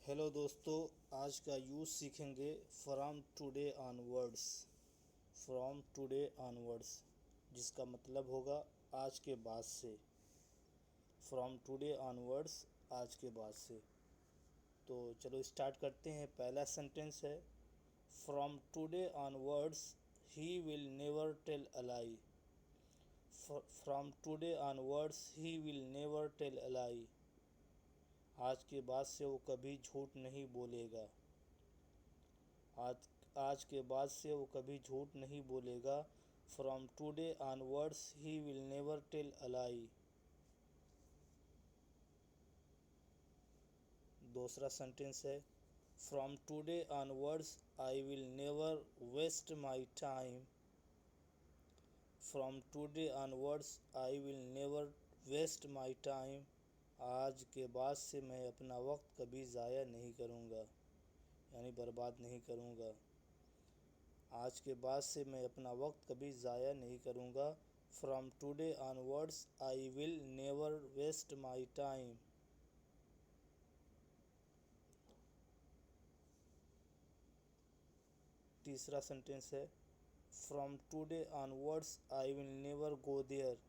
Hello दोस्तों, आज का यूज़ सीखेंगे from today onwards. From today onwards जिसका मतलब होगा आज के बाद से। फ्रॉम टुडे ऑनवर्ड्स आज के बाद से। तो चलो स्टार्ट करते हैं। पहला सेंटेंस है from today onwards he will never tell a lie. From today onwards he will never tell a lie. आज के बाद से वो कभी झूठ नहीं बोलेगा। आज के बाद से वो कभी झूठ नहीं बोलेगा। From today onwards he will never tell a lie. दूसरा सेंटेंस है from today onwards I will never waste my time. From today onwards I will never waste my time. आज के बाद से मैं अपना वक्त कभी ज़ाया नहीं करूँगा, यानी बर्बाद नहीं करूँगा। आज के बाद से मैं अपना वक्त कभी ज़ाया नहीं करूँगा। From today onwards I will never waste my time. तीसरा सेंटेंस है from today onwards I will never go there.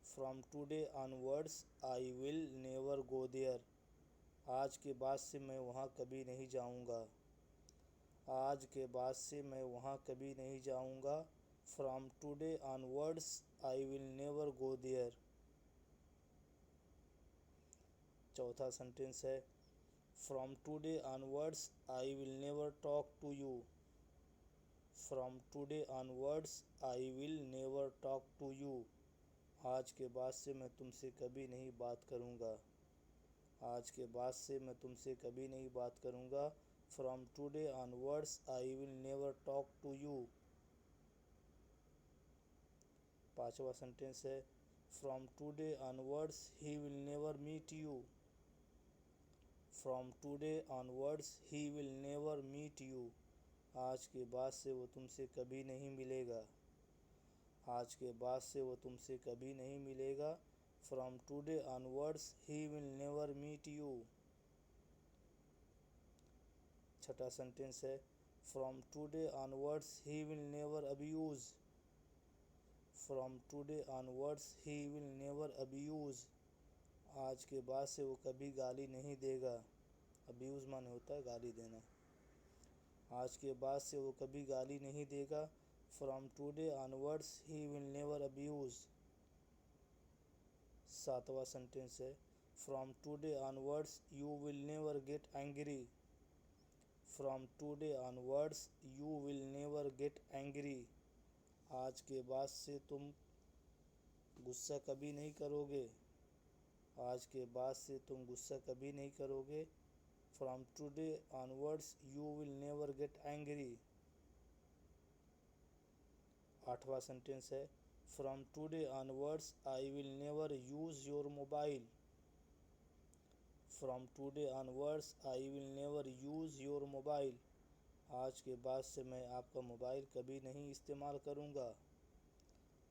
From today onwards I will never go there. आज के बाद से मैं वहाँ कभी नहीं जाऊँगा। आज के बाद से मैं वहाँ कभी नहीं जाऊँगा। From today onwards I will never go there. चौथा सेंटेंस है from today onwards I will never talk to you. From today onwards I will never talk to you. आज के बाद से मैं तुमसे कभी नहीं बात करूँगा। आज के बाद से मैं तुमसे कभी नहीं बात करूँगा। From today onwards I will never talk to you. पांचवा सेंटेंस है from today onwards he will never meet you. From today onwards he will never meet you. आज के बाद से वो तुमसे कभी नहीं मिलेगा। आज के बाद से वो तुमसे कभी नहीं मिलेगा। From today onwards he will never meet you. छठा सेंटेंस है from today onwards he will never abuse. From today onwards he will never abuse. आज के बाद से वो कभी गाली नहीं देगा। अब्यूज़ माने होता है गाली देना। आज के बाद से वो कभी गाली नहीं देगा। From today onwards he will never abuse. सातवां सेंटेंस है from today onwards you will never get angry. From today onwards you will never get angry. आज के बाद से तुम गुस्सा कभी नहीं करोगे। आज के बाद से तुम गुस्सा कभी नहीं करोगे। From today onwards you will never get angry. आठवां सेंटेंस है from today onwards I will never use your mobile. From today onwards I will never use your mobile. आज के बाद से मैं आपका मोबाइल कभी नहीं इस्तेमाल करूँगा।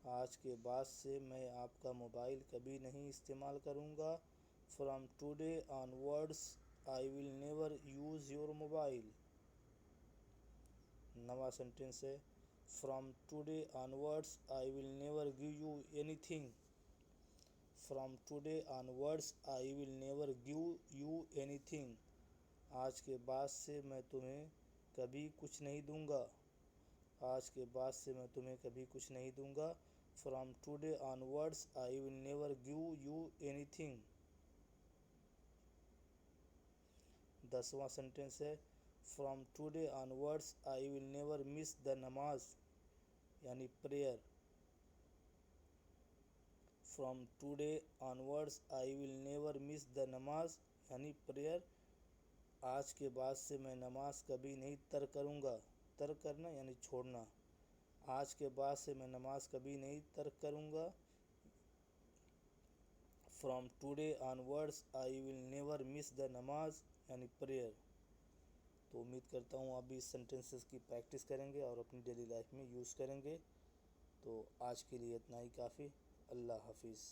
आज के बाद से मैं आपका मोबाइल कभी नहीं इस्तेमाल करूँगा। From today onwards I will never use your mobile. नवा सेंटेंस है from today onwards I will never give you anything. From today onwards I will never give you anything. आज के बाद से मैं तुम्हें कभी कुछ नहीं दूंगा। आज के बाद से मैं तुम्हें कभी कुछ नहीं दूंगा। From today onwards I will never give you anything. 10वां सेंटेंस है from today onwards I will never miss the नमाज, यानी prayer. From today onwards I will never miss the नमाज, यानी प्रेयर। आज के बाद से मैं नमाज कभी नहीं तर्क करूँगा। तर्क करना यानी छोड़ना। आज के बाद से मैं नमाज कभी नहीं तर्क करूँगा। From today onwards I will never miss the नमाज, यानी प्रेयर। तो उम्मीद करता हूँ आप भी इस सेंटेंसेस की प्रैक्टिस करेंगे और अपनी डेली लाइफ में यूज़ करेंगे। तो आज के लिए इतना ही काफ़ी। अल्लाह हाफिज़।